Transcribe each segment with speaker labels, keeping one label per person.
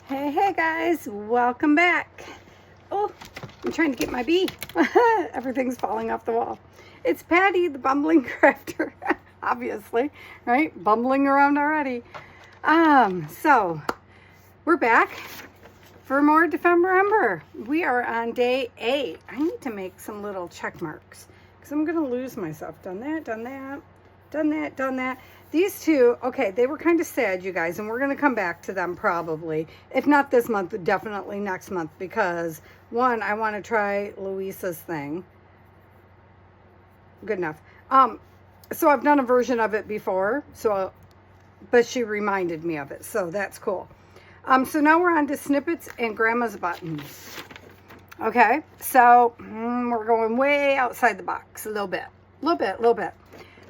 Speaker 1: Hey guys, welcome back. Oh, I'm trying to get my bee. Everything's falling off the wall. It's Patty, the bumbling crafter, obviously, right? Bumbling around already. So we're back for more December. We are on day 8. I need to make some little check marks because I'm gonna lose myself. Done that. These two, okay, they were kind of sad, you guys, and we're going to come back to them probably. If not this month, definitely next month, because one, I want to try Louisa's thing. Good enough. So I've done a version of it before, but she reminded me of it, so that's cool. So now we're on to snippets and grandma's buttons. Okay, so we're going way outside the box a little bit.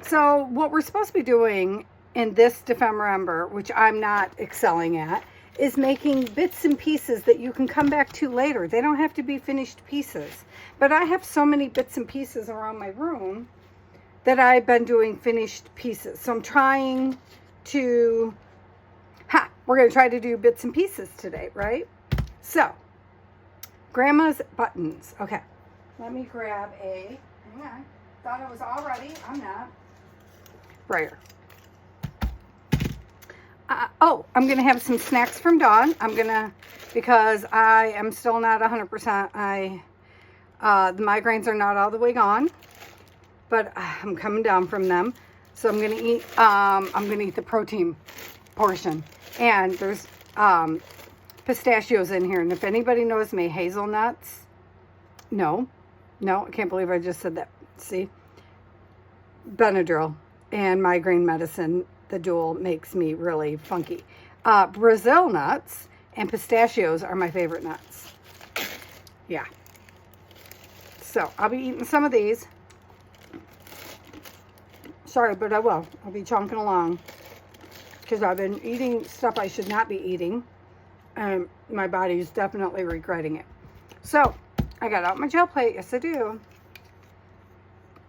Speaker 1: So what we're supposed to be doing in this December, which I'm not excelling at, is making bits and pieces that you can come back to later. They don't have to be finished pieces. But I have so many bits and pieces around my room that I've been doing finished pieces. So I'm trying to, we're going to try to do bits and pieces today, right? So, grandma's buttons. Okay, let me grab hang on. Thought I was all ready. I'm not. Brayer. I'm going to have some snacks from Dawn. Because I am still not 100%. The migraines are not all the way gone, but I'm coming down from them. So I'm going to eat the protein portion. And there's pistachios in here. And if anybody knows me, hazelnuts. No, I can't believe I just said that. See? Benadryl and migraine medicine, the dual, makes me really funky. Brazil nuts and pistachios are my favorite nuts. Yeah. So I'll be eating some of these. Sorry, but I will. I'll be chunking along because I've been eating stuff I should not be eating. And my body's definitely regretting it. So I got out my gel plate. Yes, I do.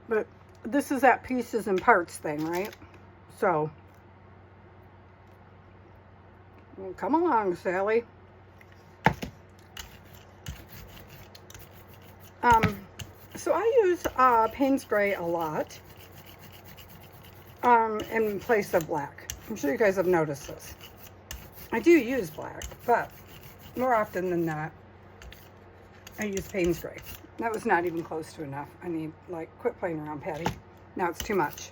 Speaker 1: But this is that pieces and parts thing, right? So, well, come along, Sally. So I use Payne's Gray a lot in place of black. I'm sure you guys have noticed this. I do use black, but more often than not, I use Payne's Gray. That was not even close to enough. I need, quit playing around, Patty. Now it's too much.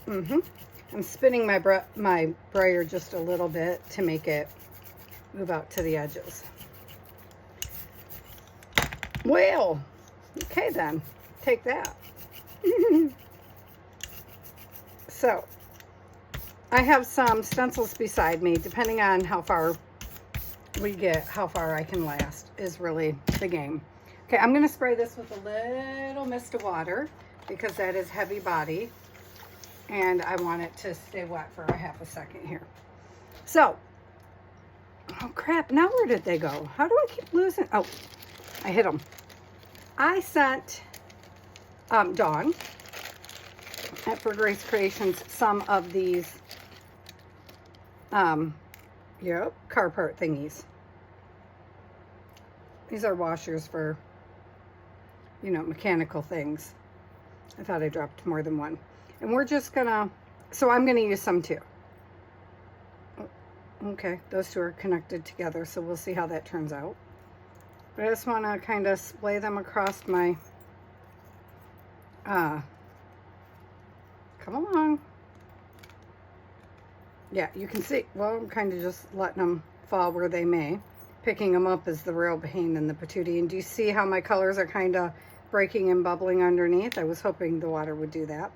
Speaker 1: I'm spinning my brayer just a little bit to make it move out to the edges. Well, okay then. Take that. So, I have some stencils beside me, depending on how far we get, how far I can last is really the game. Okay, I'm going to spray this with a little mist of water because that is heavy body and I want it to stay wet for a half a second here. So, oh crap, now where did they go? How do I keep losing? Oh, I hit them. I sent Dawn at For Grace Creations some of these car part thingies. These are washers for, mechanical things. I thought I dropped more than one. And we're just gonna, so I'm gonna use some too. Okay, those two are connected together, so we'll see how that turns out. But I just want to kind of splay them across my, come along. Yeah, you can see, well, I'm kind of just letting them fall where they may. Picking them up is the real pain in the patootie. And do you see how my colors are kind of breaking and bubbling underneath? I was hoping the water would do that.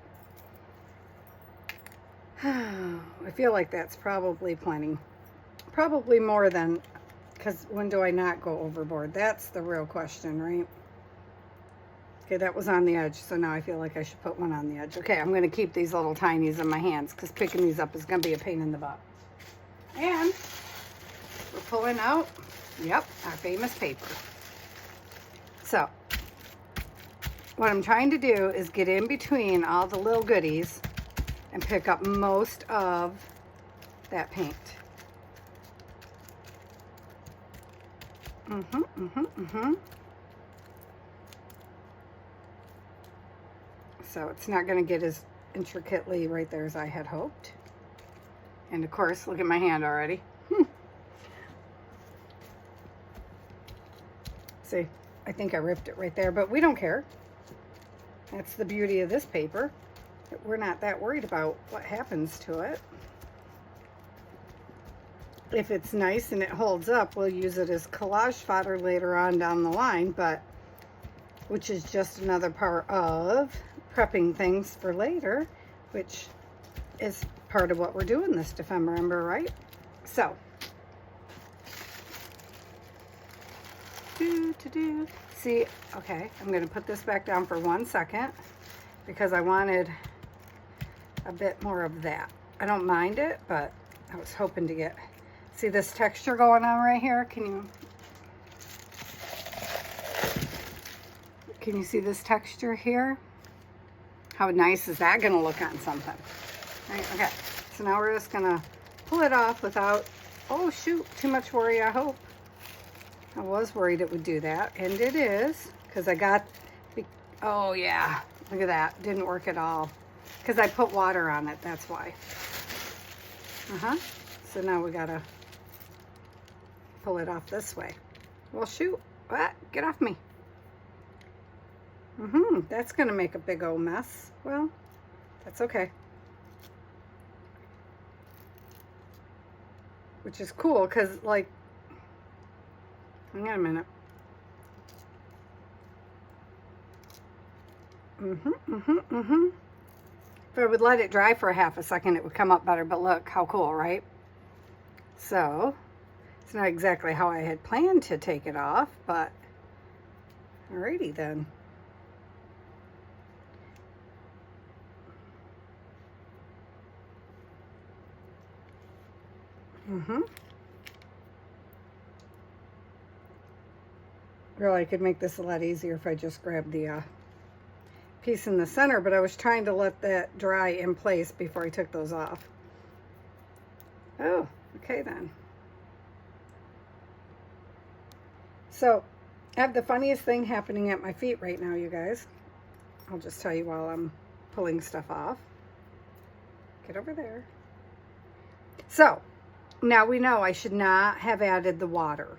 Speaker 1: I feel like that's probably plenty. Probably more than, because when do I not go overboard? That's the real question, right? Okay, that was on the edge, so now I feel like I should put one on the edge. Okay, I'm going to keep these little tinies in my hands because picking these up is going to be a pain in the butt. And we're pulling out, yep, our famous paper. So, what I'm trying to do is get in between all the little goodies and pick up most of that paint. So it's not going to get as intricately right there as I had hoped. And of course, look at my hand already. See, I think I ripped it right there, but we don't care. That's the beauty of this paper. We're not that worried about what happens to it. If it's nice and it holds up, we'll use it as collage fodder later on down the line, but which is just another part of prepping things for later, which is part of what we're doing this December, right? So, see, okay, I'm going to put this back down for 1 second because I wanted a bit more of that. I don't mind it, but I was hoping to get, see this texture going on right here? Can you see this texture here? How nice is that going to look on something? Right, okay, so now we're just going to pull it off without, oh shoot, too much worry, I hope. I was worried it would do that, and it is, because I got, oh yeah, look at that, didn't work at all, because I put water on it, that's why. So now we gotta pull it off this way. Well shoot, what? Get off me. That's gonna make a big old mess. Well, that's okay. Which is cool, because like, hang on a minute. If I would let it dry for a half a second, it would come up better, but look how cool, right? So, it's not exactly how I had planned to take it off, but alrighty then. Really, I could make this a lot easier if I just grabbed the piece in the center, but I was trying to let that dry in place before I took those off. Oh, okay then. So, I have the funniest thing happening at my feet right now, you guys. I'll just tell you while I'm pulling stuff off. Get over there. So, now we know I should not have added the water,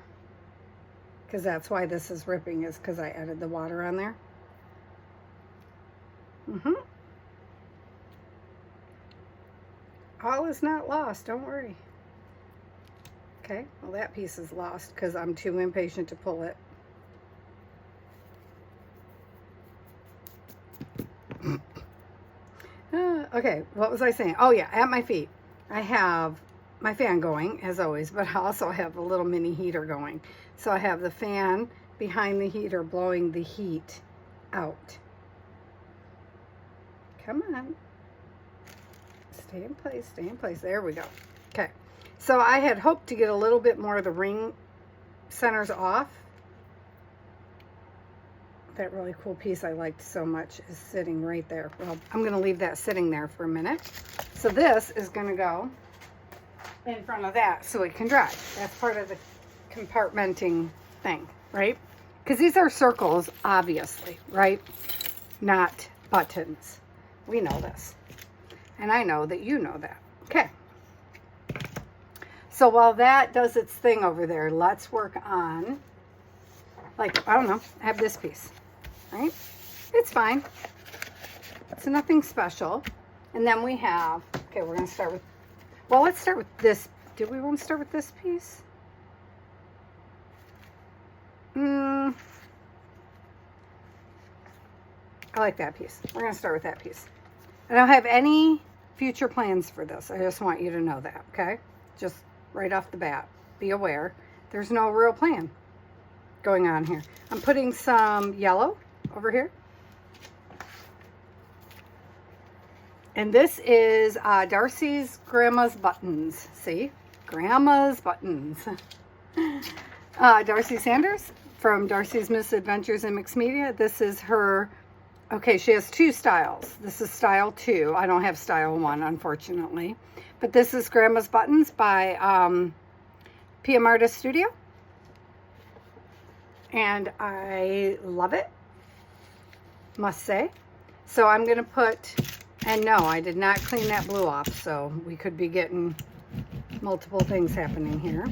Speaker 1: because that's why this is ripping, is because I added the water on there. All is not lost, don't worry. Okay, well that piece is lost because I'm too impatient to pull it. Okay, what was I saying? Oh yeah, at my feet I have my fan going as always, but I also have a little mini heater going. So I have the fan behind the heater blowing the heat out. Come on. Stay in place, stay in place. There we go. Okay. So I had hoped to get a little bit more of the ring centers off. That really cool piece I liked so much is sitting right there. Well, I'm going to leave that sitting there for a minute. So this is going to go in front of that so it can dry. That's part of the compartmenting thing, right? Because these are circles, obviously, right? Not buttons. We know this. And I know that you know that. Okay. So while that does its thing over there, let's work on, like, I don't know, I have this piece, right? It's fine. It's nothing special. And then we have, okay, we're going to start with, well, let's start with this. Did we want to start with this piece? I like that piece. We're going to start with that piece. I don't have any future plans for this. I just want you to know that, okay? Just right off the bat, be aware. There's no real plan going on here. I'm putting some yellow over here. And this is Darcy's Grandma's Buttons. See? Grandma's Buttons. Darcy Sanders from Darcy's Misadventures in Mixed Media. This is her Okay, she has 2 styles. This is style 2. I don't have style 1, unfortunately. But this is Grandma's Buttons by PM Artist Studio. And I love it, must say. So I'm going to put, and no, I did not clean that blue off, so we could be getting multiple things happening here.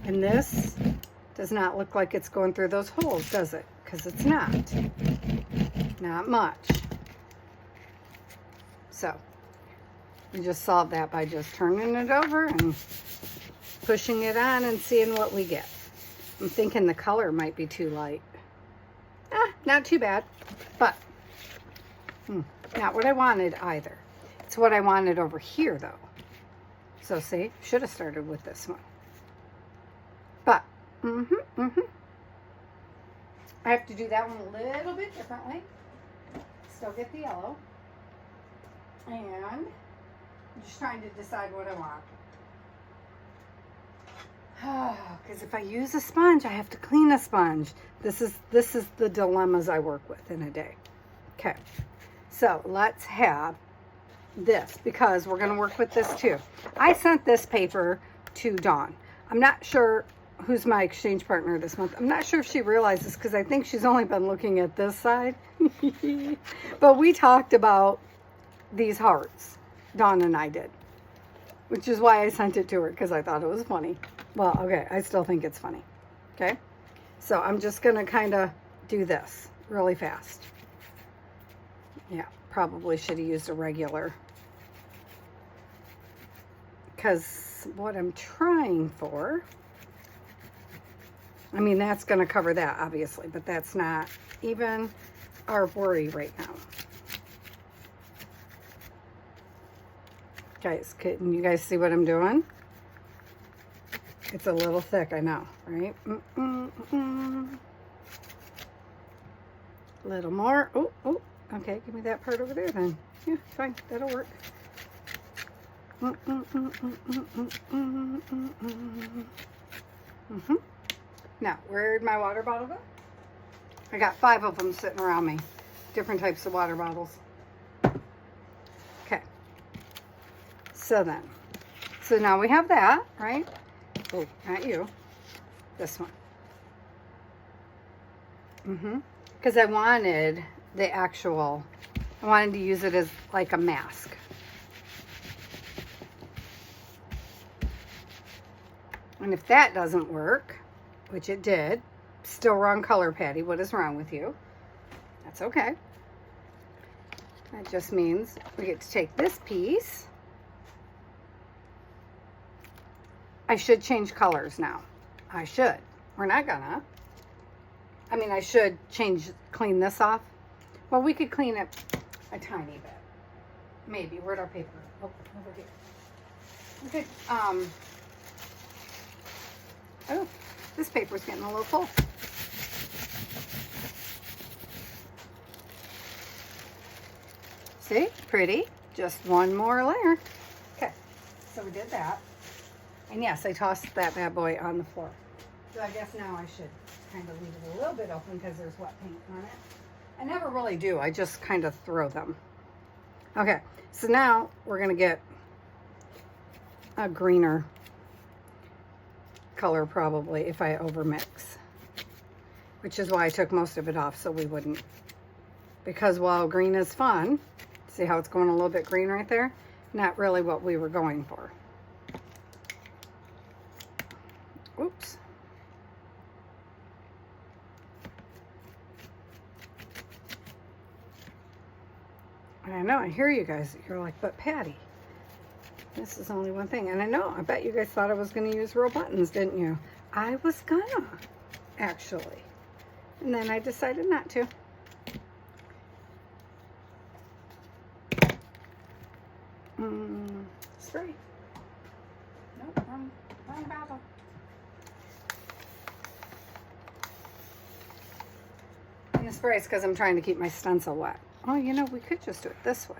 Speaker 1: And this does not look like it's going through those holes, does it? Because it's not much. So we just solved that by just turning it over and pushing it on and seeing what we get. I'm thinking the color might be too light. Not too bad, but not what I wanted either. It's what I wanted over here though. So see, should have started with this one. But, I have to do that one a little bit differently. Still get the yellow. And I'm just trying to decide what I want. Because if I use a sponge, I have to clean a sponge. This is the dilemmas I work with in a day. Okay, so let's have this because we're going to work with this too. I sent this paper to Dawn. I'm not sure who's my exchange partner this month. I'm not sure if she realizes because I think she's only been looking at this side. But we talked about these hearts, Dawn and I did, which is why I sent it to her because I thought it was funny. Well, okay, I still think it's funny. Okay, so I'm just going to kind of do this really fast. Yeah, probably should have used a regular because what I'm trying for, I mean, that's going to cover that, obviously, but that's not even our worry right now. Guys, can you guys see what I'm doing? It's a little thick, I know, right? A little more. Oh, okay, give me that part over there then. Yeah, fine, that'll work. Now, where'd my water bottle go? I got 5 of them sitting around me. Different types of water bottles. Okay. So now we have that, right? Oh, not you. This one. Because I wanted the actual, I wanted to use it as like a mask. And if that doesn't work, which it did, still wrong color, Patty. What is wrong with you? That's okay. That just means we get to take this piece. I should change colors now. I should. We're not gonna. I mean, I should clean this off. Well, we could clean it a tiny bit. Maybe. Where'd our paper? Oh, over here. We could, oh, this paper's getting a little full. See? Pretty. Just one more layer. Okay. So we did that. And yes, I tossed that bad boy on the floor. So I guess now I should kind of leave it a little bit open because there's wet paint on it. I never really do. I just kind of throw them. Okay, so now we're going to get a greener color probably if I overmix. Which is why I took most of it off so we wouldn't. Because while green is fun, see how it's going a little bit green right there? Not really what we were going for. Oops. And I know, I hear you guys. You're like, but Patty, this is only one thing. And I know, I bet you guys thought I was going to use real buttons, didn't you? I was gonna, actually. And then I decided not to. Spray. Nope, wrong bottle. And the spray is because I'm trying to keep my stencil wet. Oh, you know, we could just do it this way.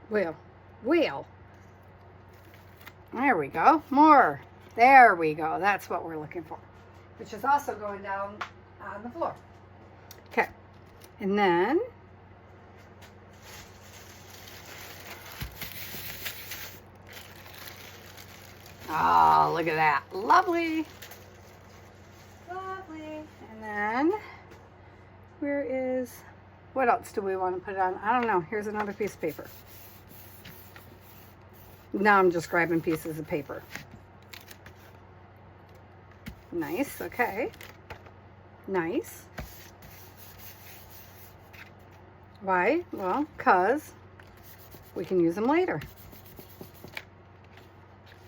Speaker 1: Wheel. Wheel. There we go. More. There we go. That's what we're looking for. Which is also going down on the floor. Okay. And then oh, look at that. Lovely. Lovely. And then where is, what else do we want to put it on? I don't know. Here's another piece of paper. Now I'm just grabbing pieces of paper. Nice, okay. Nice. Why? Well, because we can use them later.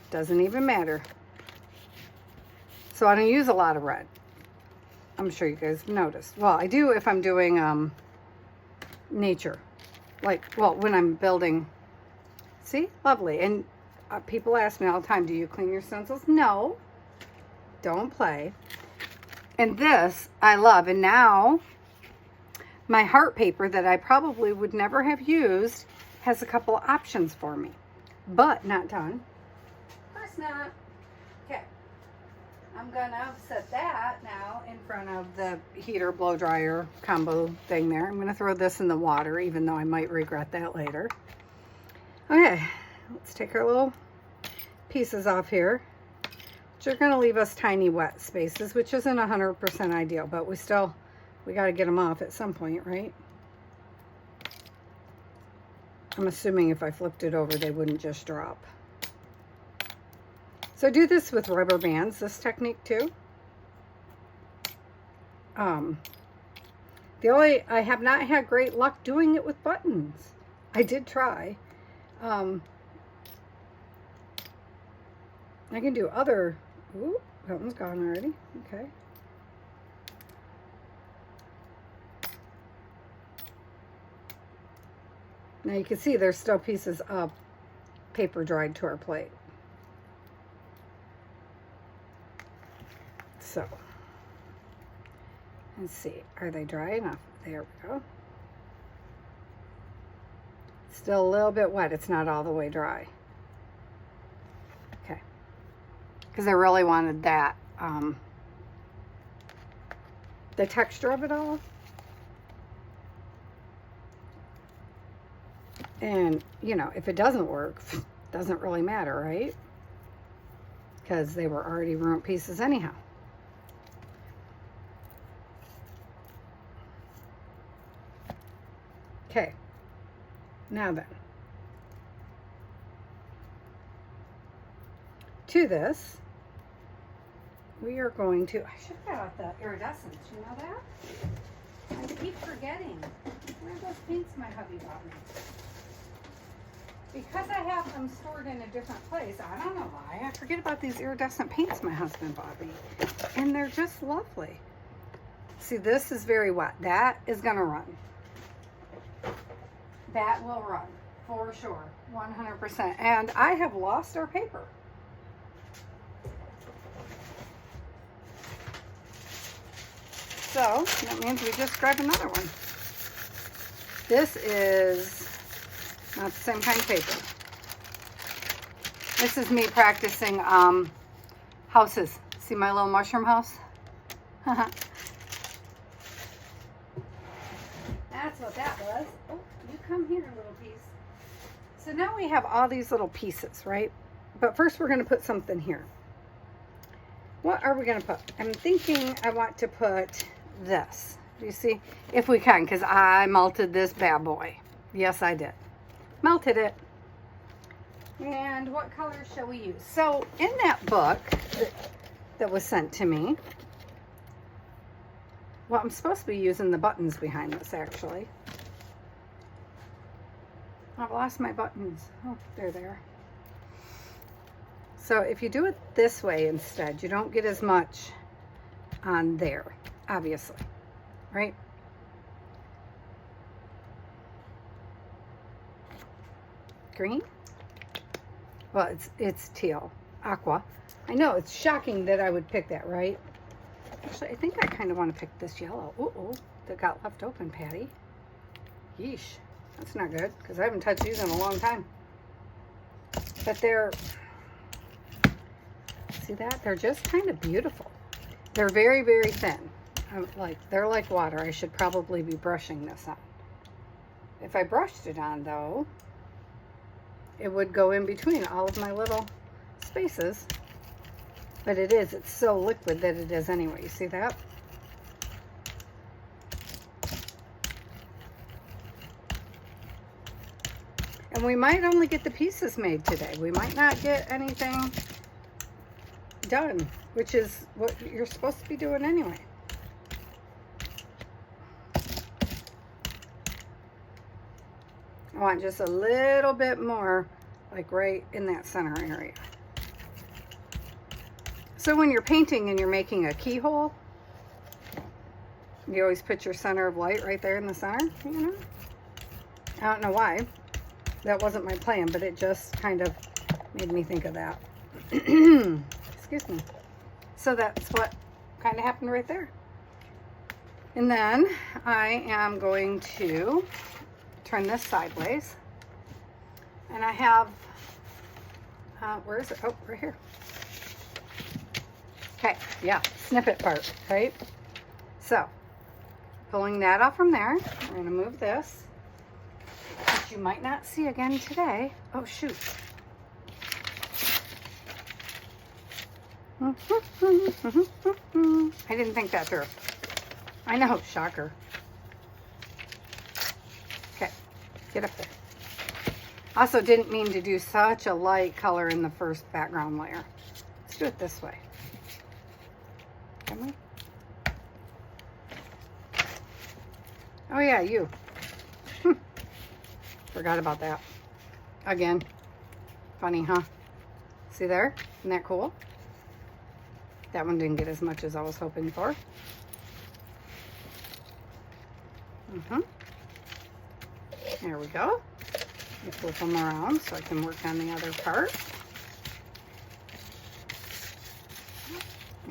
Speaker 1: Doesn't even matter. So I don't use a lot of red. I'm sure you guys noticed. Well, I do if I'm doing nature. Like, well, when I'm building. See? Lovely. And people ask me all the time, do you clean your stencils? No. Don't play. And this I love. And now my heart paper that I probably would never have used has a couple of options for me. But not done. Of course not. Okay. I'm going to set that now in front of the heater blow dryer combo thing there. I'm going to throw this in the water, even though I might regret that later. Okay, let's take our little pieces off here, which are going to leave us tiny wet spaces, which isn't 100% ideal, but we got to get them off at some point, right? I'm assuming if I flipped it over, they wouldn't just drop. So I do this with rubber bands, this technique too. I have not had great luck doing it with buttons. I did try. I can do other, ooh, that one's gone already, okay. Now you can see there's still pieces of paper dried to our plate. So, let's see, are they dry enough? There we go. Still a little bit wet, it's not all the way dry. Okay, because I really wanted that, the texture of it all. And, you know, if it doesn't work, doesn't really matter, right? Because they were already ruined pieces anyhow. Okay, now then, to this, we are going to, I should have got out the iridescence, you know that? I keep forgetting. Where are those paints my hubby bought me? Because I have them stored in a different place, I don't know why, I forget about these iridescent paints my husband bought me. And they're just lovely. See, this is very wet. That is gonna run. That will run, for sure, 100%. And I have lost our paper. So, that means we just grab another one. This is not the same kind of paper. This is me practicing houses. See my little mushroom house? That's what that was. Oh, you come here, little piece. So now we have all these little pieces, right? But first we're going to put something here. What are we going to put? I'm thinking I want to put this. Do you see? If we can, because I melted this bad boy. Yes, I did. Melted it. And what color shall we use? So in that book that was sent to me, well, I'm supposed to be using the buttons behind this, actually. I've lost my buttons. Oh, they're there. So if you do it this way instead, you don't get as much on there, obviously, right? Green? Well, it's teal, aqua. I know, it's shocking that I would pick that, right? Actually, I think I kind of want to pick this yellow. Uh-oh, that got left open, Patty. Yeesh. That's not good because I haven't touched these in a long time. But they're, see that? They're just kind of beautiful. They're very, very thin. They're like water. I should probably be brushing this on. If I brushed it on though, it would go in between all of my little spaces. But it's so liquid that it is anyway. You see that? And we might only get the pieces made today. We might not get anything done, which is what you're supposed to be doing anyway. I want just a little bit more, like right in that center area. So when you're painting and you're making a keyhole, you always put your center of light right there in the center, you know? I don't know why. That wasn't my plan, but it just kind of made me think of that. Excuse me. So that's what kind of happened right there. And then I am going to turn this sideways. And I have, where is it? Oh, right here. Okay, yeah, snippet part, right? So, pulling that off from there, we're going to move this, which you might not see again today. Oh, shoot. I didn't think that through. I know, shocker. Okay, get up there. Also didn't mean to do such a light color in the first background layer. Let's do it this way. Can we? Oh yeah, you. Forgot about that. Again. Funny, huh? See there? Isn't that cool? That one didn't get as much as I was hoping for. There we go. You flip them around so I can work on the other part.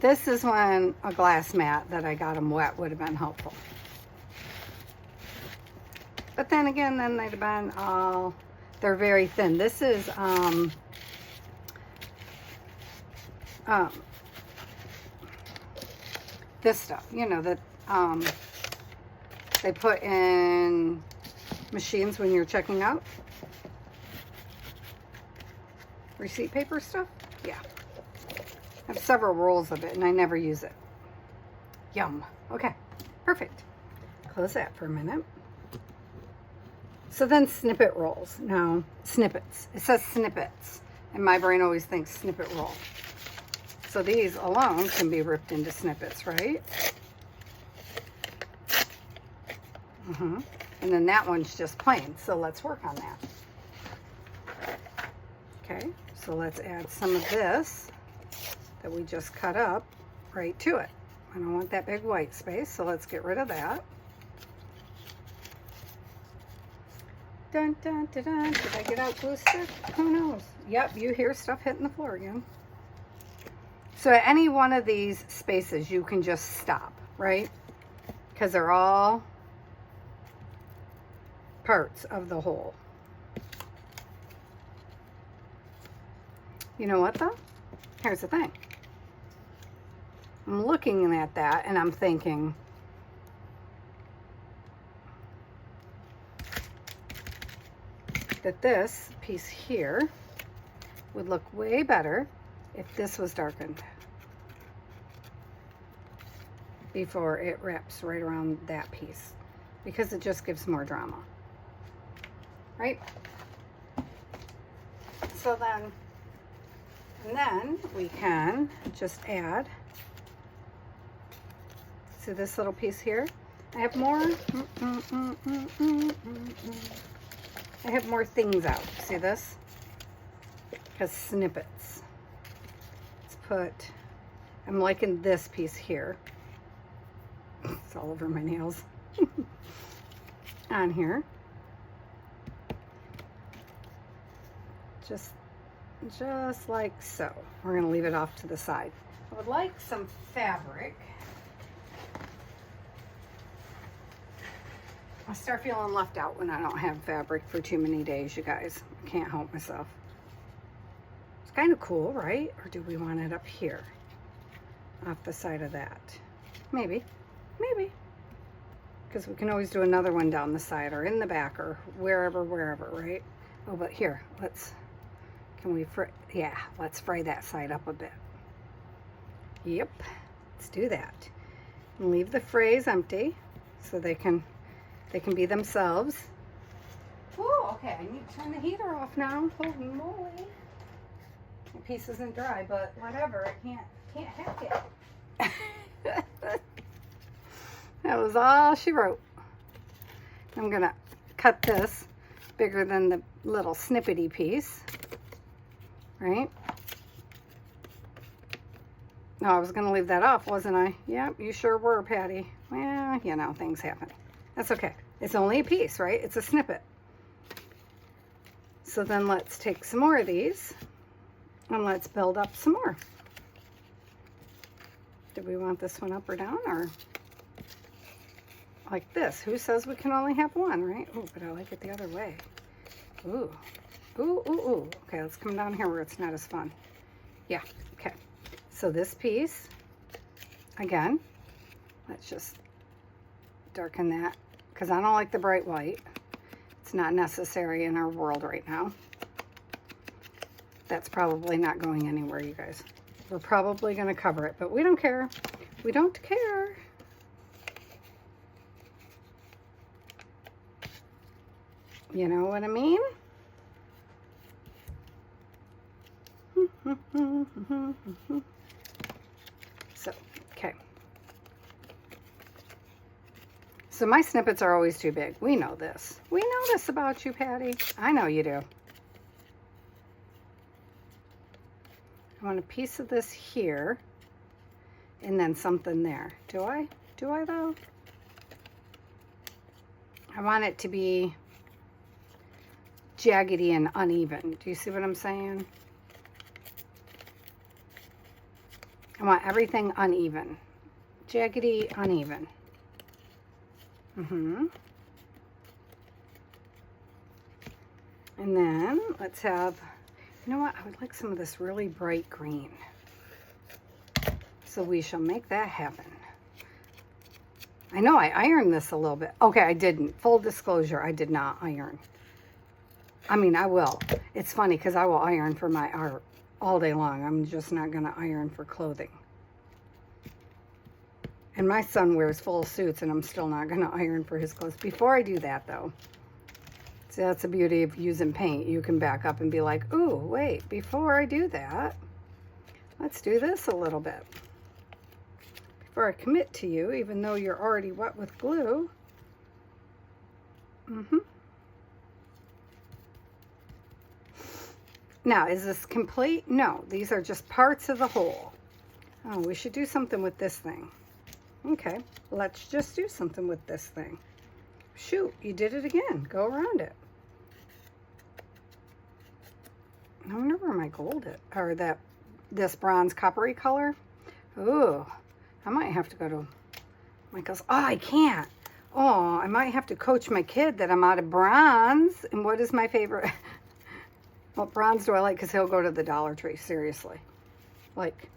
Speaker 1: This is when a glass mat that I got them wet would have been helpful. But then again, then they'd have been all, they're very thin. This is this stuff, you know, that they put in machines when you're checking out. Receipt paper stuff? Yeah. I have several rolls of it and I never use it. Yum. Okay, perfect. Close that for a minute. So then snippet rolls. No, snippets. It says snippets. And my brain always thinks snippet roll. So these alone can be ripped into snippets, right? And then that one's just plain. So let's work on that. Okay, so let's add some of this that we just cut up right to it. I don't want that big white space, so let's get rid of that. Dun, dun, dun, dun. Did I get out glue stick? Who knows? Yep, you hear stuff hitting the floor again. So at any one of these spaces, you can just stop, right? Because they're all parts of the whole. You know what though? Here's the thing. I'm looking at that and I'm thinking, that this piece here would look way better if this was darkened before it wraps right around that piece, because it just gives more drama, right? So then, and then we can just add, see this little piece here? I have more, I have more things out. See this? Because snippets. Let's put, I'm liking this piece here. It's all over my nails. On here. Just like so. We're going to leave it off to the side. I would like some fabric. I start feeling left out when I don't have fabric for too many days, you guys. I can't help myself. It's kind of cool, right? Or do we want it up here? Off the side of that? Maybe. Maybe. Because we can always do another one down the side or in the back or wherever, right? Oh, but here, let's fray that side up a bit. Yep, let's do that. And leave the frays empty so they can be themselves. Oh, okay, I need to turn the heater off now. Holy moly. The piece isn't dry, but whatever, I can't hack it. That was all she wrote. I'm gonna cut this bigger than the little snippety piece, right? No, I was gonna leave that off, wasn't I? Yep, you sure were, Patty. Well, you know, things happen. That's okay. It's only a piece, right? It's a snippet. So then let's take some more of these and let's build up some more. Do we want this one up or down, or like this? Who says we can only have one, right? Oh, but I like it the other way. Ooh, ooh, ooh, ooh. Okay, let's come down here where it's not as fun. Yeah, okay. So this piece, again, let's just darken that because I don't like the bright white. It's not necessary in our world right now. That's probably not going anywhere, you guys. We're probably going to cover it, but we don't care. We don't care. You know what I mean? So, okay. So my snippets are always too big. We know this. We know this about you, Patty. I know you do. I want a piece of this here and then something there. Do I? Do I though? I want it to be jaggedy and uneven. Do you see what I'm saying? I want everything uneven. Jaggedy, uneven. And then let's have, you know what? I would like some of this really bright green. So we shall make that happen. I know I ironed this a little bit. Okay, I didn't. Full disclosure, I did not iron. I mean, I will. It's funny because I will iron for my art all day long. I'm just not going to iron for clothing. And my son wears full suits and I'm still not going to iron for his clothes. Before I do that though, see, that's the beauty of using paint. You can back up and be like, ooh, wait, before I do that, let's do this a little bit. Before I commit to you, even though you're already wet with glue. Now, is this complete? No, these are just parts of the whole. Oh, we should do something with this thing. Okay, let's just do something with this thing. Shoot, you did it again. Go around it. I wonder where my gold is, or this bronze coppery color. Ooh, I might have to go to Michael's. Oh, I can't. Oh, I might have to coach my kid that I'm out of bronze. And what is my favorite? What bronze do I like? Because he'll go to the Dollar Tree, seriously. Like,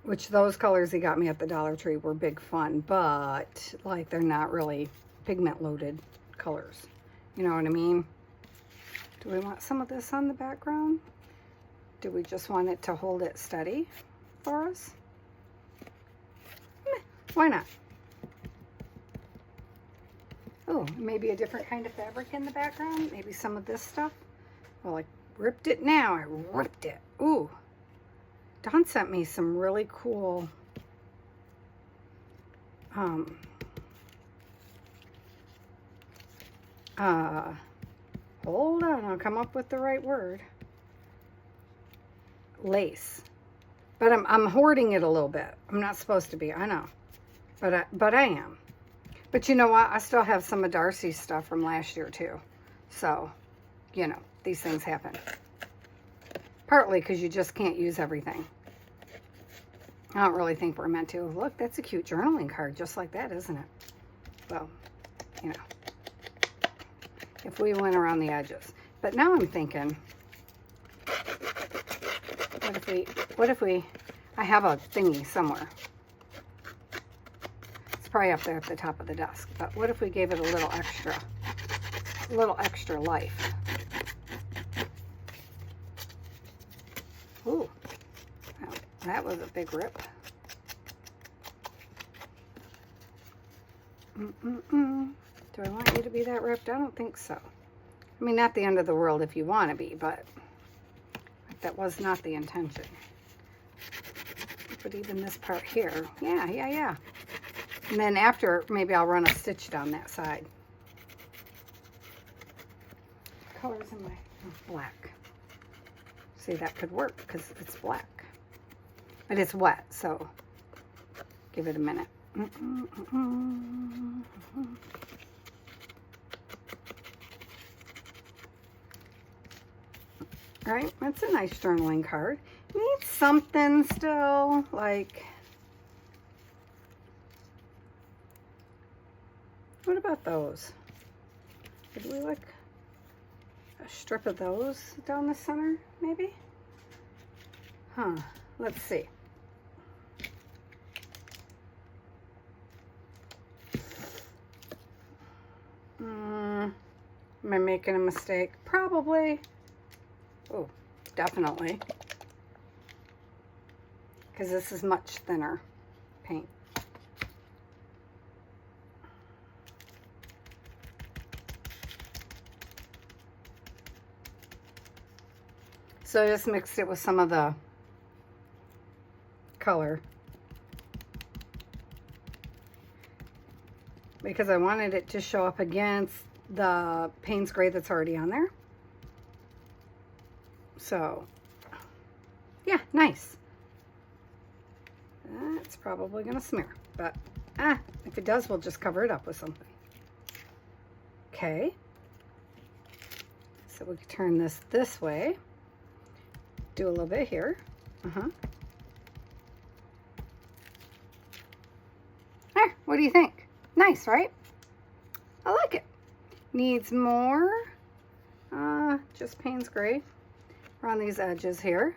Speaker 1: which those colors he got me at the Dollar Tree were big fun, but like they're not really pigment loaded colors. You know what I mean? Do we want some of this on the background? Do we just want it to hold it steady for us? Why not? Oh, maybe a different kind of fabric in the background. Maybe some of this stuff. Well, I ripped it now. I ripped it. Ooh. Dawn sent me some really cool hold on, I'll come up with the right word. Lace. But I'm hoarding it a little bit. I'm not supposed to be, I know. But I am. But you know what? I still have some of Darcy's stuff from last year too. So, you know, these things happen. Partly because you just can't use everything. I don't really think we're meant to. Look, that's a cute journaling card, just like that, isn't it? Well, you know, if we went around the edges. But now I'm thinking, what if we, I have a thingy somewhere. It's probably up there at the top of the desk, but what if we gave it a little extra life? Ooh, that was a big rip. Do I want you to be that ripped? I don't think so. I mean, not the end of the world if you want to be, but that was not the intention. But even this part here, yeah. And then after, maybe I'll run a stitch down that side. Colors in my black. See, that could work because it's black. But it's wet, so give it a minute. Right, that's a nice journaling card. Needs something still, like, what about those? Could we like a strip of those down the center, maybe? Huh, let's see. Am I making a mistake? Probably. Oh, definitely. Because this is much thinner paint. So I just mixed it with some of the color because I wanted it to show up against the Payne's Gray that's already on there. So, yeah, nice. It's probably going to smear, but if it does, we'll just cover it up with something. Okay. So we can turn this way. Do a little bit here. There, what do you think? Nice, right? I like it. Needs more. Just Payne's Gray around these edges here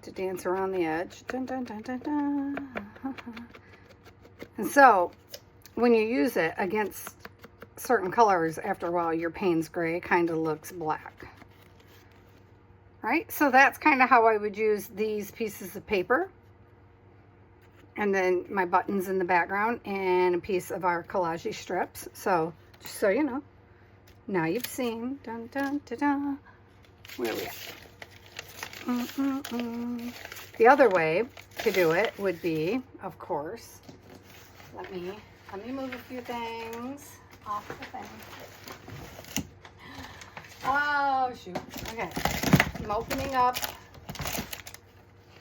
Speaker 1: to dance around the edge. Dun, dun, dun, dun, dun. And so when you use it against certain colors, after a while your Payne's Gray kind of looks black. Right? So that's kind of how I would use these pieces of paper. And then my buttons in the background and a piece of our collage strips. So, just so you know. Now you've seen. Dun, dun, dun, dun. Where are we at? The other way to do it would be, of course, let me move a few things off the thing. Oh, shoot. Okay. I'm opening up.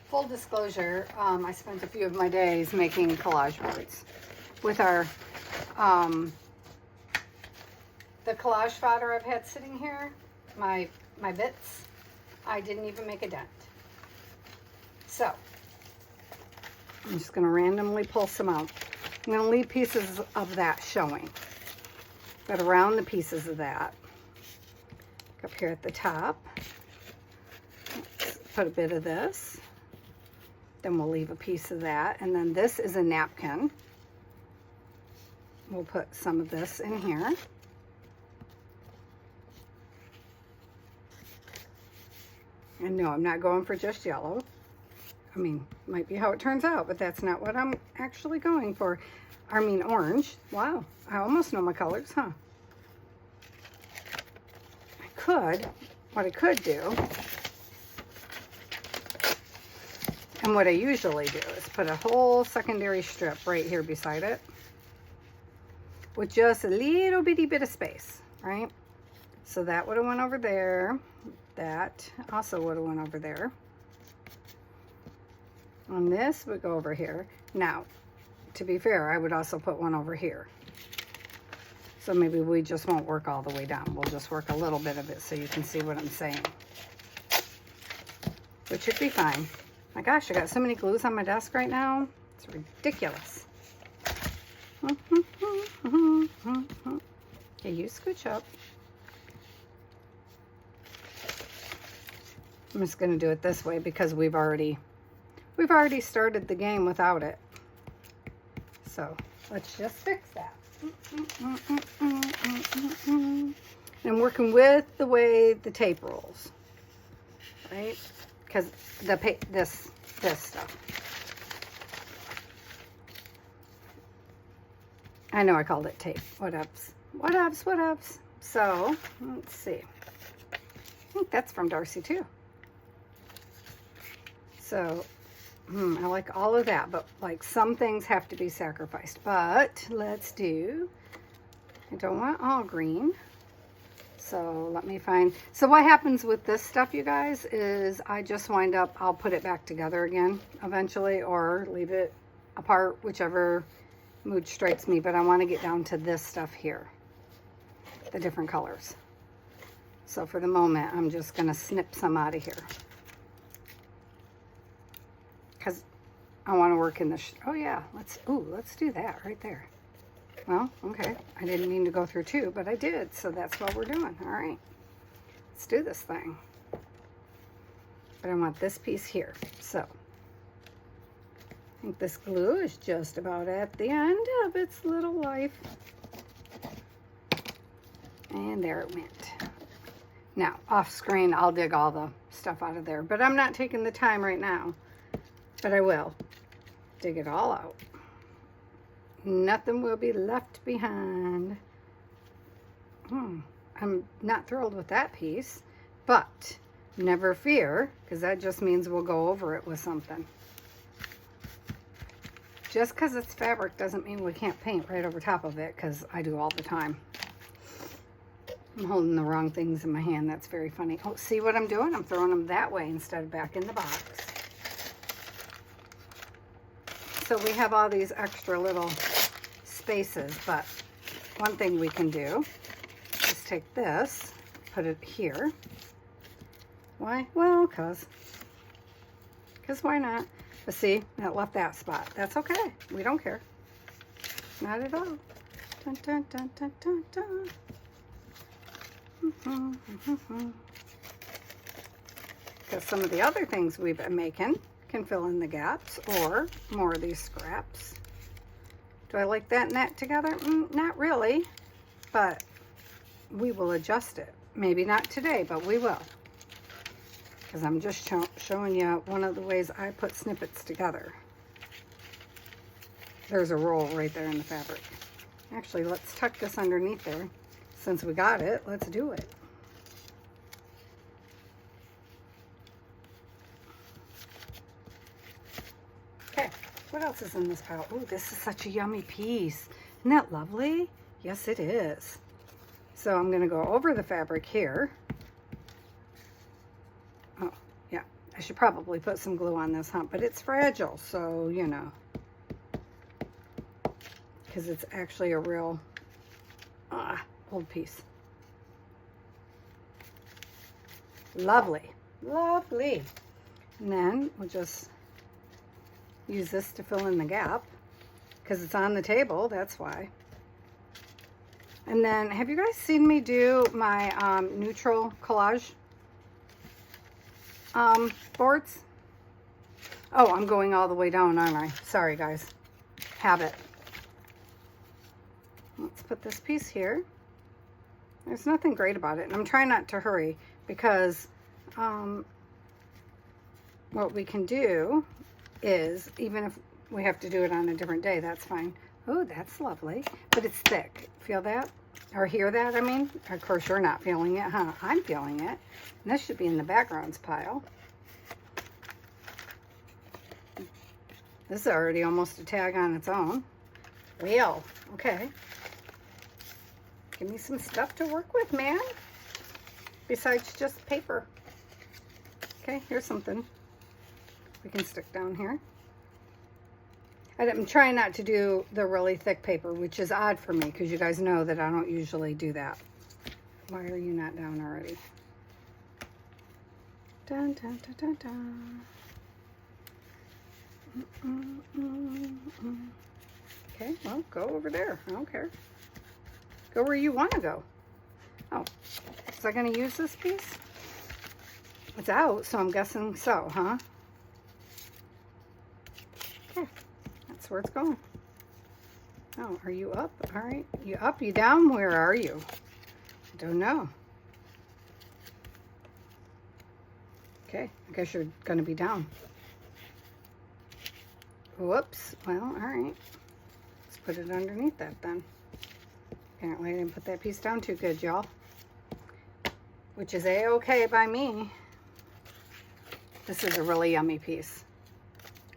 Speaker 1: Full disclosure, I spent a few of my days making collage boards with our, the collage fodder I've had sitting here, my bits. I didn't even make a dent. So, I'm just going to randomly pull some out. I'm going to leave pieces of that showing. But around the pieces of that, up here at the top, let's put a bit of this. Then we'll leave a piece of that. And then this is a napkin. We'll put some of this in here. And no, I'm not going for just yellow. I mean, might be how it turns out, but that's not what I'm actually going for. I mean, orange. Wow, I almost know my colors, huh? What I could do, and what I usually do is put a whole secondary strip right here beside it with just a little bitty bit of space, right? So that would have went over there. That also would have went over there. And this would go over here. Now, to be fair, I would also put one over here. So maybe we just won't work all the way down. We'll just work a little bit of it so you can see what I'm saying. Which should be fine. My gosh, I got so many glues on my desk right now. It's ridiculous. Okay, you scooch up. I'm just going to do it this way because we've already started the game without it. So let's just fix that. And I'm working with the way the tape rolls, right? Because this stuff. I know I called it tape. Whatevs. So let's see. I think that's from Darcy too. So I like all of that, but like some things have to be sacrificed. But let's do, I don't want all green. So let me find, so what happens with this stuff, you guys, is I just wind up, I'll put it back together again eventually, or leave it apart, whichever mood strikes me. But I want to get down to this stuff here, the different colors. So for the moment, I'm just going to snip some out of here. Because I want to work in the, oh yeah, let's do that right there. Well, okay, I didn't mean to go through two, but I did, so that's what we're doing. All right, let's do this thing. But I want this piece here, so I think this glue is just about at the end of its little life. And there it went. Now, off screen, I'll dig all the stuff out of there, but I'm not taking the time right now, but I will dig it all out. Nothing will be left behind. I'm not thrilled with that piece, but never fear, because that just means we'll go over it with something. Just because it's fabric doesn't mean we can't paint right over top of it, because I do all the time. I'm holding the wrong things in my hand. That's very funny. Oh, see what I'm doing? I'm throwing them that way instead of back in the box. So we have all these extra little spaces, but one thing we can do is take this, put it here. Why? Well, because why not? But see, that left that spot. That's okay. We don't care. Not at all. Dun, dun, dun, dun, dun, dun. Because some of the other things we've been making can fill in the gaps, or more of these scraps. Do I like that and that together? Not really, but we will adjust it. Maybe not today, but we will. Because I'm just showing you one of the ways I put snippets together. There's a roll right there in the fabric. Actually, let's tuck this underneath there. Since we got it, let's do it. Okay, what else is in this pile? Oh, this is such a yummy piece. Isn't that lovely? Yes, it is. So I'm going to go over the fabric here. Oh, yeah. I should probably put some glue on this hump, but it's fragile, so, you know. Because it's actually a real old piece. Lovely. Lovely. And then we'll just use this to fill in the gap because it's on the table, that's why. And then, have you guys seen me do my neutral collage boards? Oh, I'm going all the way down, aren't I? Sorry, guys. Habit. Let's put this piece here. There's nothing great about it, and I'm trying not to hurry because what we can do is, even if we have to do it on a different day, that's fine. Oh, that's lovely, but it's thick. Feel that? Or hear that, I mean? Of course, you're not feeling it, huh? I'm feeling it. And this should be in the backgrounds pile. This is already almost a tag on its own. Well, okay. Give me some stuff to work with, man. Besides just paper. Okay, here's something we can stick down here. I'm trying not to do the really thick paper, which is odd for me because you guys know that I don't usually do that. Why are you not down already? Dun, dun, dun, dun, dun. Okay, well, go over there. I don't care. Go where you want to go. Oh, was I going to use this piece? It's out, so I'm guessing so, huh? Okay, that's where it's going. Oh, are you up? All right, you up, you down? Where are you? I don't know. Okay, I guess you're gonna be down. Whoops, well, all right. Let's put it underneath that then. Apparently I didn't put that piece down too good, y'all. Which is a-okay by me. This is a really yummy piece.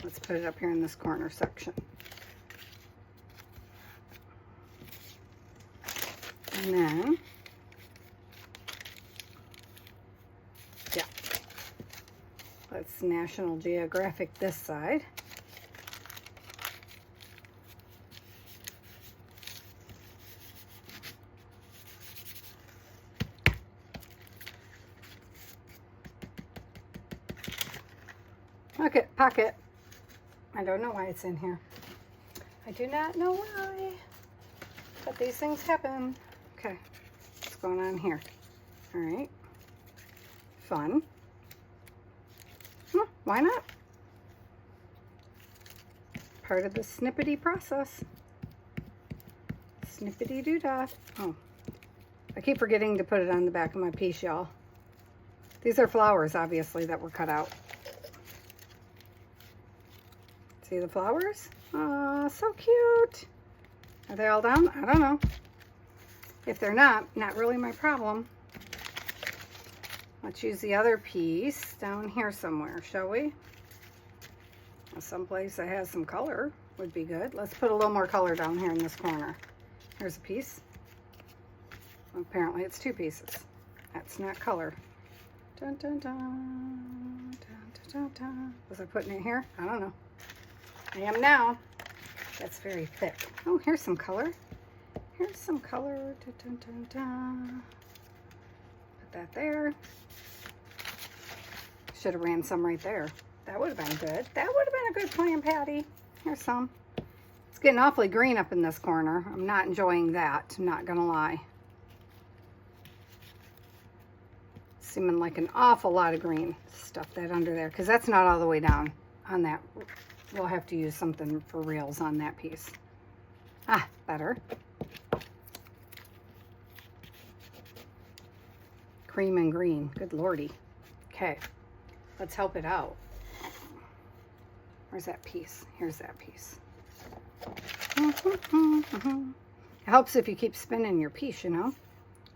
Speaker 1: Let's put it up here in this corner section. And then, yeah, let's National Geographic this side. Pocket, pocket. I don't know why it's in here. I do not know why, but these things happen. Okay, what's going on here? All right, fun. Why not? Part of the snippety process. Snippety doo-dah. Oh, I keep forgetting to put it on the back of my piece, y'all. These are flowers, obviously, that were cut out. See the flowers? Oh, so cute. Are they all down? I don't know. If they're not really my problem. Let's use the other piece down here somewhere, shall we? Someplace that has some color would be good. Let's put a little more color down here in this corner. Here's a piece. Apparently it's two pieces. That's not color. Dun, dun, dun, dun, dun, dun. Was I putting it here? I don't know. I am now. That's very thick. Oh, here's some color. Here's some color. Dun, dun, dun, dun. Put that there. Should have ran some right there. That would have been good. That would have been a good plan, Patty. Here's some. It's getting awfully green up in this corner. I'm not enjoying that. I'm not gonna lie. Seeming like an awful lot of green. Stuff that under there, because that's not all the way down on that. We'll have to use something for reals on that piece. Ah, better. Cream and green. Good lordy. Okay, let's help it out. Where's that piece? Here's that piece. It helps if you keep spinning your piece, you know.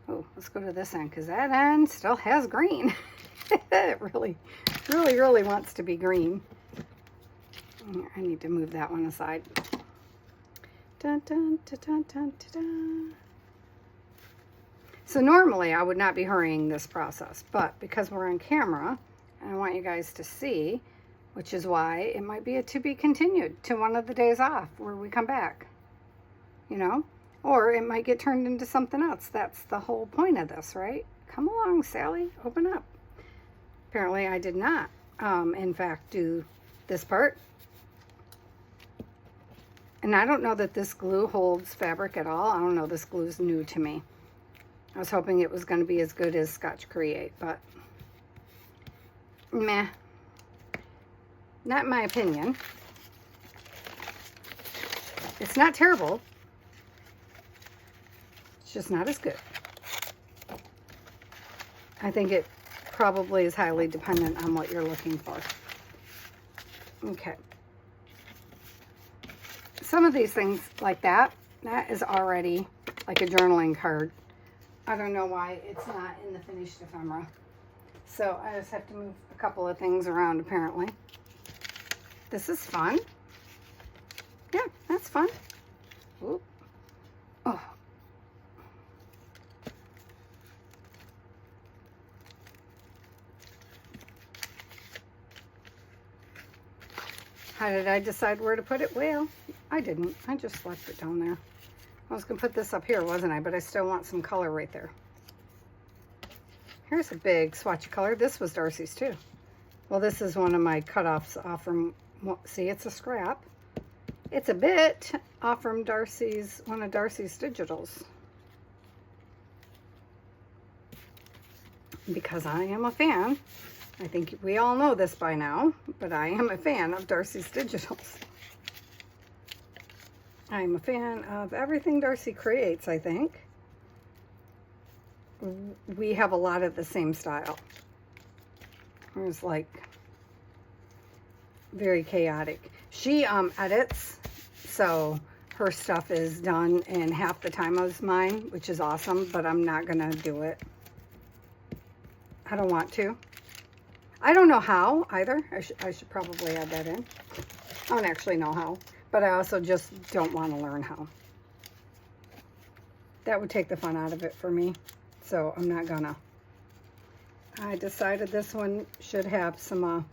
Speaker 1: Oh, let's go to this end, because that end still has green. It really wants to be green. I need to move that one aside. Dun, dun, dun, dun, dun, dun. So normally I would not be hurrying this process, but because we're on camera, and I want you guys to see, which is why it might be a to be continued to one of the days off where we come back, you know, or it might get turned into something else. That's the whole point of this, right? Come along, Sally, open up. Apparently I did not, in fact, do this part. And I don't know that this glue holds fabric at all. I don't know, this glue is new to me. I was hoping it was going to be as good as Scotch Create, but meh. Not in my opinion. It's not terrible. It's just not as good. I think it probably is highly dependent on what you're looking for. Okay. Some of these things like that is already like a journaling card. I don't know why it's not in the finished ephemera. So I just have to move a couple of things around apparently. This is fun. Yeah, that's fun. Ooh. Oh. How did I decide where to put it? Well, I didn't. I just left it down there. I was going to put this up here, wasn't I? But I still want some color right there. Here's a big swatch of color. This was Darcy's too. Well, this is one of my cutoffs off from, see, it's a scrap. It's a bit off from Darcy's, one of Darcy's digitals. Because I am a fan. I think we all know this by now, but I am a fan of Darcy's Digitals. I'm a fan of everything Darcy creates, I think. We have a lot of the same style. It's like very chaotic. She edits, so her stuff is done in half the time as mine, which is awesome, but I'm not gonna do it. I don't want to. I don't know how either. I should probably add that in. I don't actually know how, but I also just don't want to learn how. That would take the fun out of it for me, so I'm not gonna. I decided this one should have some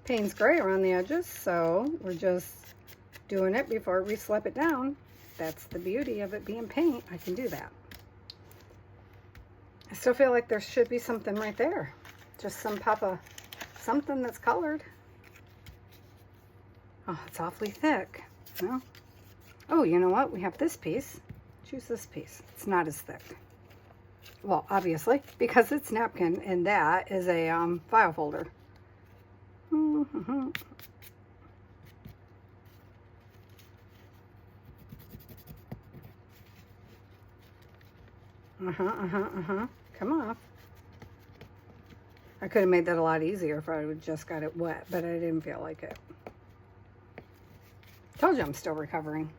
Speaker 1: Payne's Gray around the edges, so we're just doing it before we slap it down. That's the beauty of it being paint. I can do that. I still feel like there should be something right there. Just some pop of something that's colored. Oh, it's awfully thick. Well, oh, you know what? We have this piece. Choose this piece. It's not as thick. Well, obviously, because it's napkin, and that is a file folder. Come on. I could have made that a lot easier if I would just got it wet, but I didn't feel like it. Told you I'm still recovering.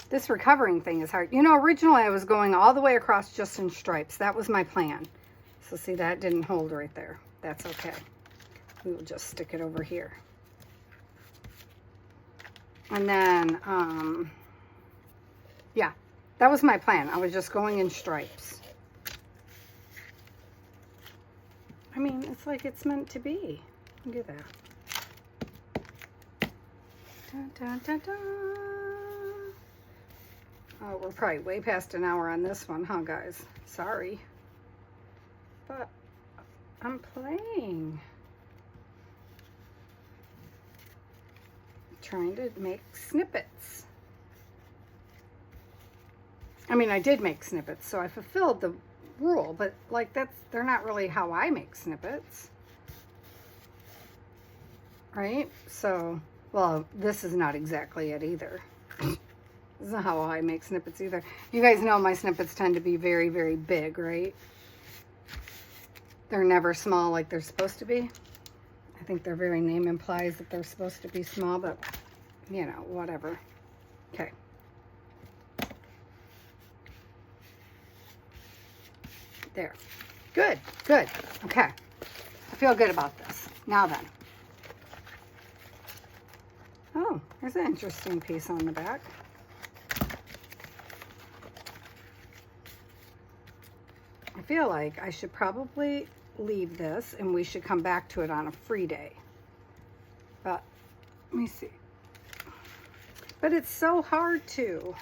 Speaker 1: This recovering thing is hard. You know, originally I was going all the way across just in stripes. That was my plan. So see, that didn't hold right there. That's okay. We will just stick it over here. And then, yeah, that was my plan. I was just going in stripes. I mean, it's like it's meant to be. Look at that. Dun, dun, dun, dun. Oh, we're probably way past an hour on this one, huh, guys? Sorry. But I'm playing. Trying to make snippets. I mean, I did make snippets, so I fulfilled the rule, but like they're not really how I make snippets. Right? So, well, this is not exactly it either. This is not how I make snippets either. You guys know my snippets tend to be very, very big, right? They're never small like they're supposed to be. I think their very name implies that they're supposed to be small, but, you know, whatever. Okay. There. Good, good. Okay. I feel good about this. Now then. Oh, there's an interesting piece on the back. I feel like I should probably leave this and we should come back to it on a free day. But let me see. But it's so hard to,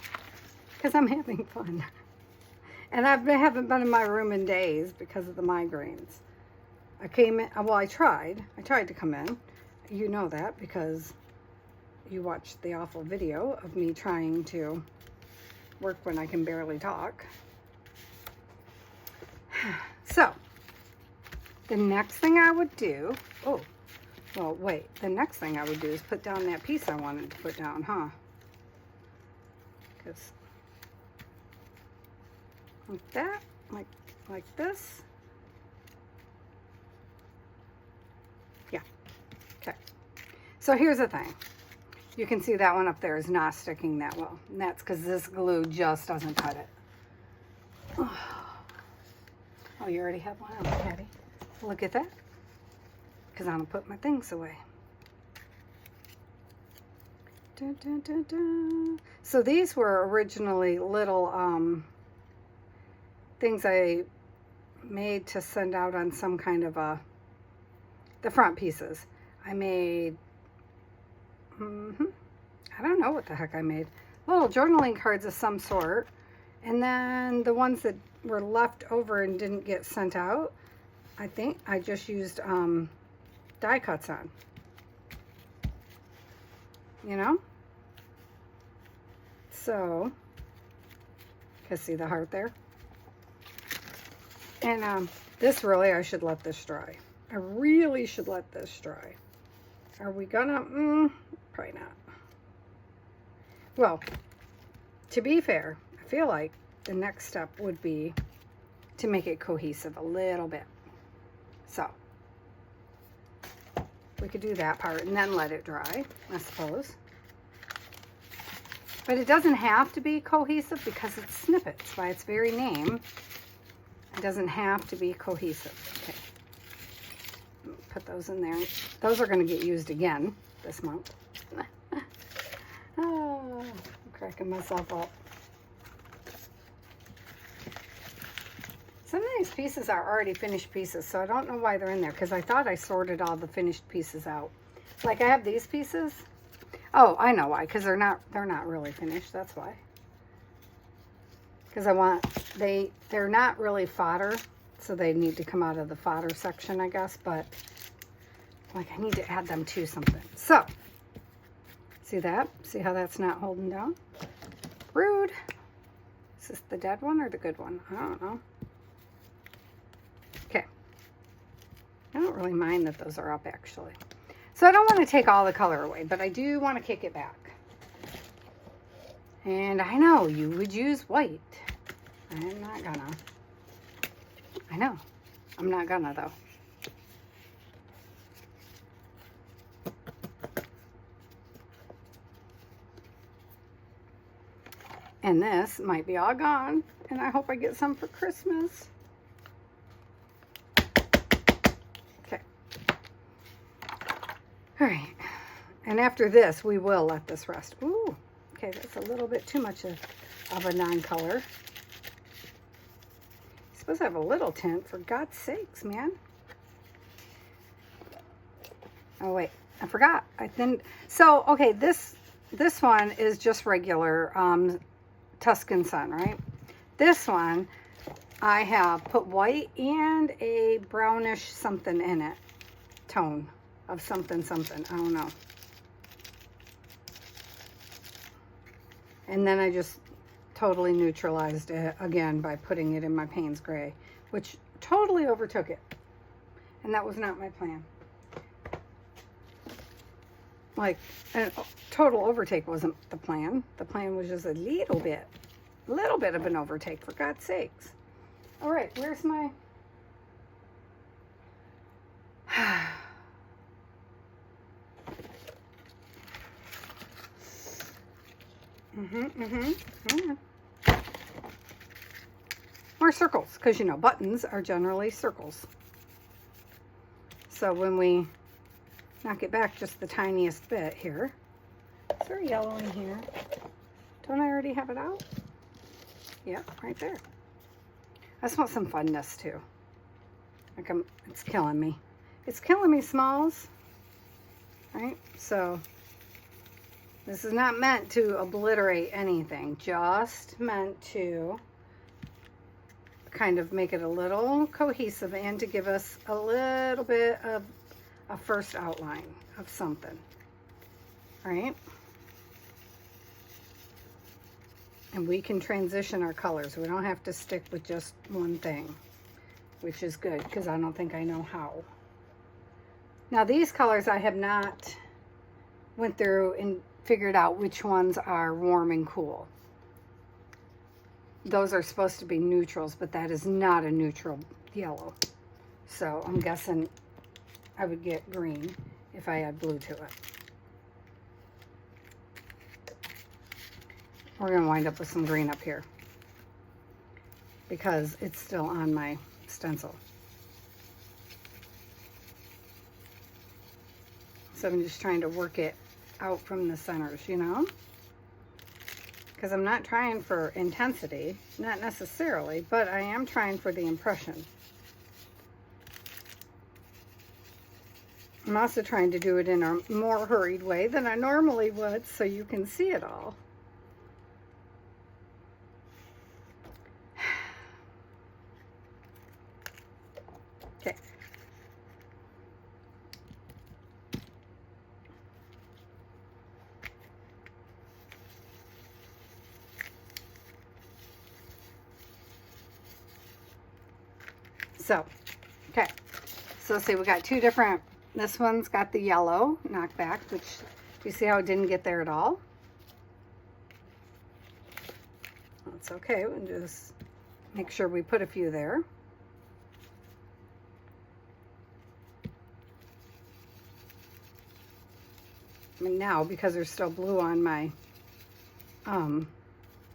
Speaker 1: because I'm having fun. And I haven't been in my room in days because of the migraines. I came in, well, I tried to come in. You know that because you watched the awful video of me trying to work when I can barely talk. So, the next thing I would do, oh, well, wait, the next thing I would do is put down that piece I wanted to put down, huh? Because, like that, like this. Yeah, okay. So here's the thing. You can see that one up there is not sticking that well. And that's because this glue just doesn't cut it. Oh, you already have one on, Patty. Look at that. Because I'm going to put my things away. Dun, dun, dun, dun. So these were originally little things I made to send out on some kind of the front pieces. I made, I don't know what the heck I made. Little journaling cards of some sort. And then the ones that were left over and didn't get sent out, I think I just used die cuts on. You know? So, you can see the heart there. And this really, I should let this dry. I really should let this dry. Are we gonna? Probably not. Well, to be fair, I feel like the next step would be to make it cohesive a little bit. So we could do that part and then let it dry, I suppose. But it doesn't have to be cohesive because it's snippets by its very name. It doesn't have to be cohesive. Okay. Put those in there. Those are going to get used again this month. Oh, I'm cracking myself up. Some of these pieces are already finished pieces, so I don't know why they're in there, because I thought I sorted all the finished pieces out. Like I have these pieces. Oh, I know why, because they're not really finished. That's why. Because they're not really fodder, so they need to come out of the fodder section, I guess, but like I need to add them to something. So, see that? See how that's not holding down? Rude. Is this the dead one or the good one? I don't know. Okay. I don't really mind that those are up, actually. So I don't want to take all the color away, but I do want to kick it back. And I know you would use white. I'm not gonna. I know. I'm not gonna, though. And this might be all gone, and I hope I get some for Christmas. Okay. All right. And after this, we will let this rest. Ooh, okay, that's a little bit too much of a non-color. Supposed to have a little tint, for God's sakes, man. Oh, wait, I forgot. So, okay, this one is just regular Tuscan Sun, right? This one, I have put white and a brownish something in it. Tone of something. I don't know. And then I just totally neutralized it again by putting it in my Payne's Gray, which totally overtook it. And that was not my plan. Like, a total overtake wasn't the plan. The plan was just a little bit of an overtake, for God's sakes. All right, where's my... More circles, because, you know, buttons are generally circles. So when we knock it back just the tiniest bit here. Is there yellow in here? Don't I already have it out? Yep, right there. I just want some funness too. Like it's killing me. It's killing me, Smalls. Right? So this is not meant to obliterate anything. Just meant to kind of make it a little cohesive and to give us a little bit of a first outline of something, right? And we can transition our colors. We don't have to stick with just one thing, which is good because I don't think I know how. Now these colors I have not went through and figured out which ones are warm and cool. Those are supposed to be neutrals, but that is not a neutral yellow. So I'm guessing I would get green if I add blue to it. We're going to wind up with some green up here because it's still on my stencil. So I'm just trying to work it out from the centers, you know? Because I'm not trying for intensity, not necessarily, but I am trying for the impression. I'm also trying to do it in a more hurried way than I normally would so you can see it all. Okay. So, okay. So see, we got two different, this one's got the yellow knockback, which you see how it didn't get there at all? That's okay, we'll just make sure we put a few there. And now, because there's still blue on my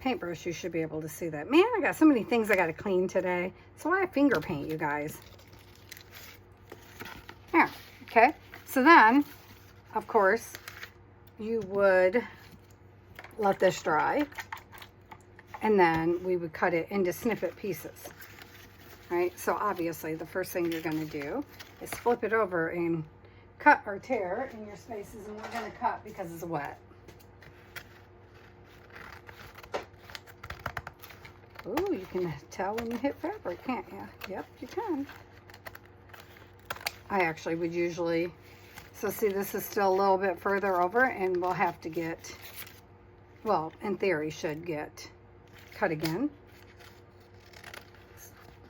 Speaker 1: paintbrush, you should be able to see that. Man, I got so many things I got to clean today. That's why I finger paint, you guys. There, okay. So then, of course, you would let this dry, and then we would cut it into snippet pieces. Right? So obviously, the first thing you're going to do is flip it over and cut or tear in your spaces, and we're going to cut because it's wet. Ooh, you can tell when you hit fabric, can't you? Yep, you can. I actually would usually, so see, this is still a little bit further over, and we'll have to get, well, in theory, should get cut again.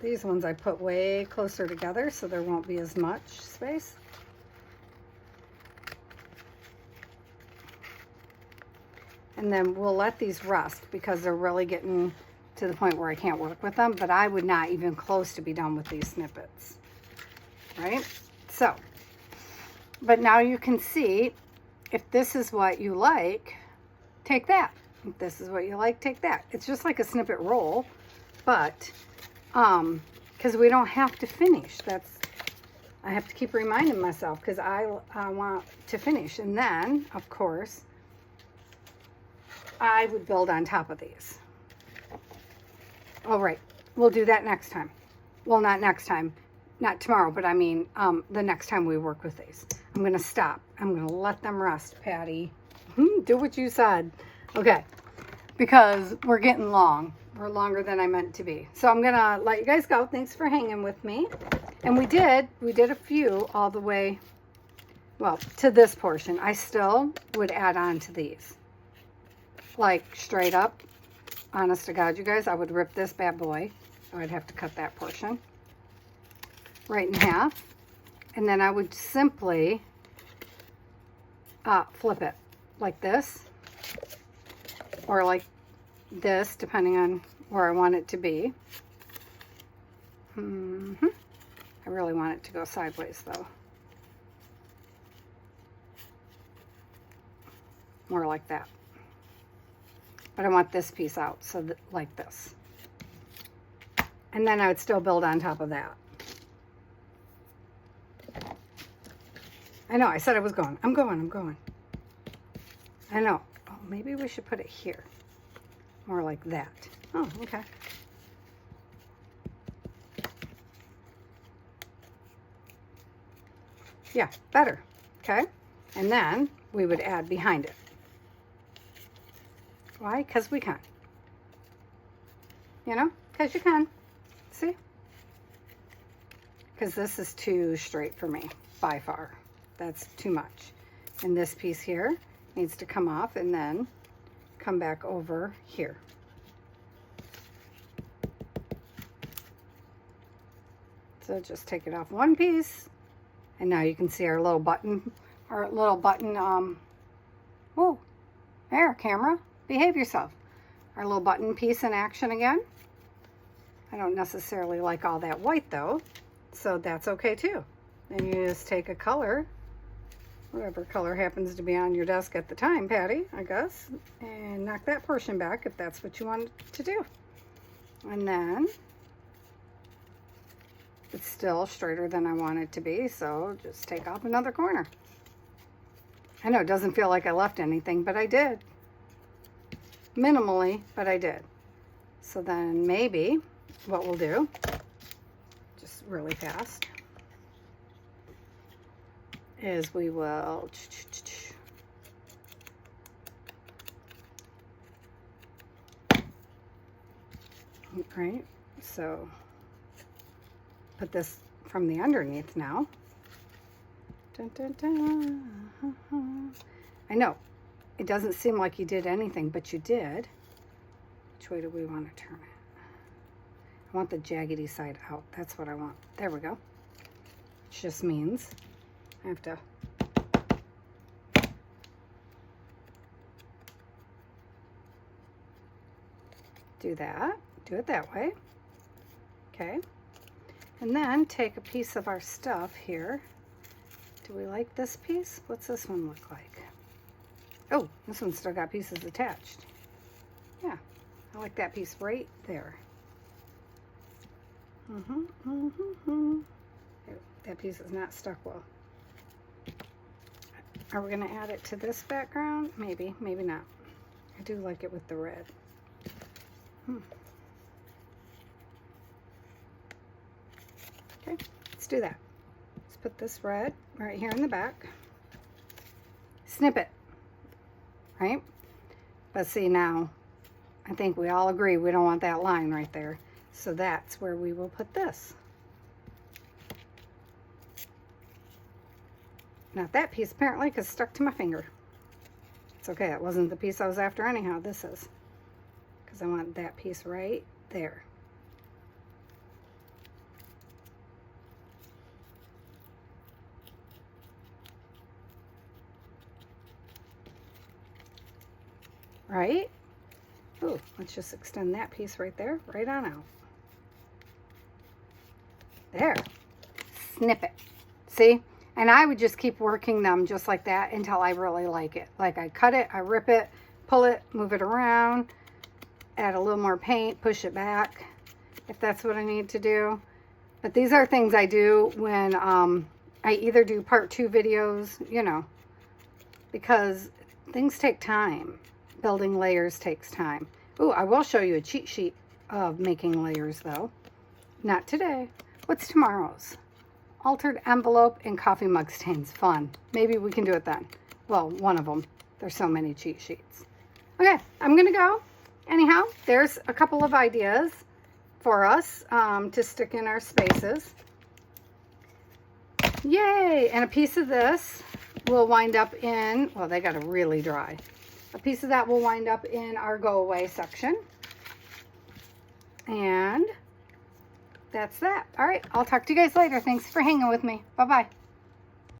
Speaker 1: These ones I put way closer together, so there won't be as much space. And then we'll let these rest because they're really getting to the point where I can't work with them, but I would not even close to be done with these snippets, right? So, but now you can see, if this is what you like, take that. If this is what you like, take that. It's just like a snippet roll, but, because we don't have to finish. I have to keep reminding myself because I want to finish. And then, of course, I would build on top of these. All right, we'll do that next time. Well, not next time, not tomorrow, but I mean the next time we work with these. I'm going to stop. I'm going to let them rest, Patty. Do what you said. Okay, because we're getting long. We're longer than I meant to be. So I'm going to let you guys go. Thanks for hanging with me. And we did a few all the way, well, to this portion. I still would add on to these. Like straight up, honest to God, you guys, I would rip this bad boy. I would have to cut that portion right in half. And then I would simply flip it like this, or like this, depending on where I want it to be. I really want it to go sideways though. More like that. But I want this piece out, so that, like this. And then I would still build on top of that. I know, I said I was going. I'm going. I know. Oh, maybe we should put it here. More like that. Oh, okay. Yeah, better. Okay. And then we would add behind it. Why? Because we can. You know? Because you can. See? Because this is too straight for me, by far. That's too much. And this piece here needs to come off and then come back over here. So just take it off one piece. And now you can see our little button, oh, there, camera. Behave yourself. Our little button piece in action again. I don't necessarily like all that white though, so that's okay too. And you just take a color, whatever color happens to be on your desk at the time, Patty, I guess, and knock that portion back if that's what you want to do. And then it's still straighter than I want it to be, so just take off another corner. I know it doesn't feel like I left anything, but I did. Minimally, but I did. So then maybe what we'll do, just really fast, is we will right, so put this from the underneath now. Dun, dun, dun. I know it doesn't seem like you did anything, but you did. Which way do we want to turn it? I want the jaggedy side out. That's what I want. There we go. which just means I have to do that, do it that way. Okay. And then take a piece of our stuff here. Do we like this piece? What's this one look like? Oh, this one's still got pieces attached. Yeah, I like that piece right there. That piece is not stuck well. Are we going to add it to this background? Maybe, maybe not. I do like it with the red. Okay, let's do that. Let's put this red right here in the back. Snip it, right? But see now, I think we all agree we don't want that line right there. So that's where we will put this. Not that piece apparently, because it's stuck to my finger. It's okay, it wasn't the piece I was after anyhow. This is. Because I want that piece right there. Right? Ooh, let's just extend that piece right there, right on out. There. Snip it. See? And I would just keep working them just like that until I really like it. Like I cut it, I rip it, pull it, move it around, add a little more paint, push it back if that's what I need to do. But these are things I do when I either do part 2 videos, you know, because things take time. Building layers takes time. Ooh, I will show you a cheat sheet of making layers though. Not today. What's tomorrow's? Altered envelope and coffee mug stains. Fun. Maybe we can do it then. Well, one of them. There's so many cheat sheets. Okay, I'm going to go. Anyhow, there's a couple of ideas for us to stick in our spaces. Yay! And a piece of this will wind up in, well, they got to really dry. A piece of that will wind up in our go away section. And that's that. All right, I'll talk to you guys later. Thanks for hanging with me. Bye-bye.